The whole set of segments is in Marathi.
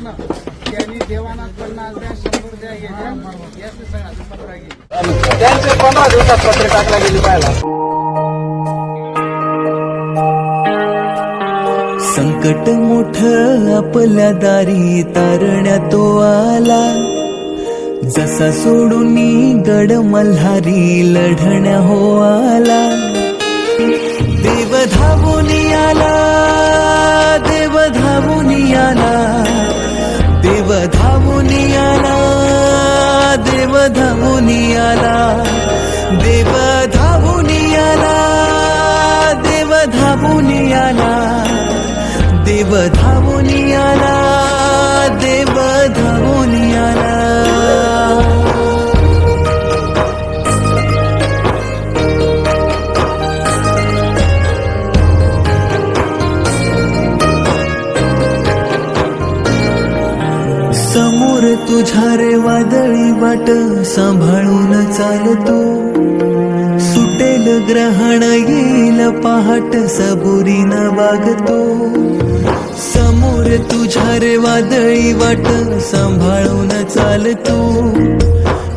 प्रश्न त्यांनी देवाना 50 द्या 100 द्या हे द्या याचे सगळं पत्र गेली त्यांचे 15 दिवसात पत्र टाकला गेली पाहिला. संकट मोठं आपल्या दारी तारण्या तो आला, जसा सोडून गड मल्हारी लढण्या हो आला. देव धावून आला, देव धावून आला, देव धावून आला, देव धावून आला, देव धावून आला, देव धावून आला, देव धावून आला, देव धावून आला. समोर तुझ्या रे वादळी वाट सांभाळून चालतो, सुटेल ग्रहण येईल पहाट सबुरीनं वागतो. समोर तुझ्या रे वादळी वाट सांभाळून चालतो,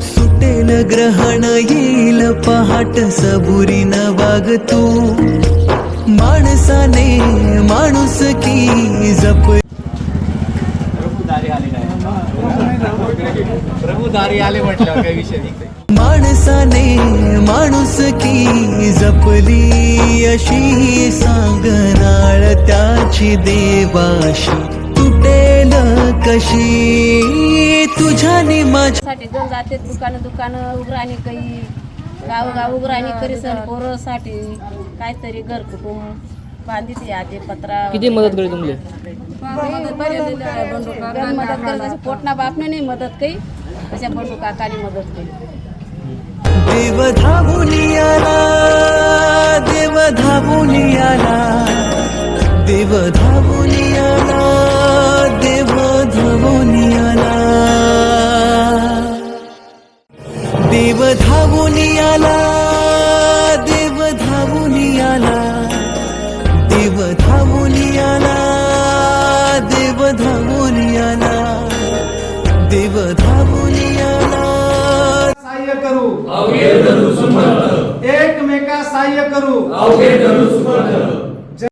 सुटेल ग्रहण येईल पहाट सबुरीनं वागतो. माणसाने माणूस की जप प्रभू दारी आले म्हटल्यावर काही विषय नाही. माणसाने माणूस की जपली अशी सांगनाळ त्याची देवाशी तुटेल कशी तुझ्याने माझ्यासाठी. दोन जाते दुकान उघराणी काही गाव उघराणी करीसन पोरासाठी काहीतरी घर कुटुंब बांधित याते पत्रा. किती मदत करी तुमले? मदत करत पोटना बापने नाही मदत काही अशा बंडू काकाने मदत केली. देव धावून आला, देव धावून आला, देव धावून आला, देव धावून आला, देव धावून आला, देव धावून आला, देव धावून आला, देव धावून आला, देव धावून आला. सहाय्य करू अवघे धरू सुमंत, एकमेका सहाय्य करू अवघे धरू सुमंत.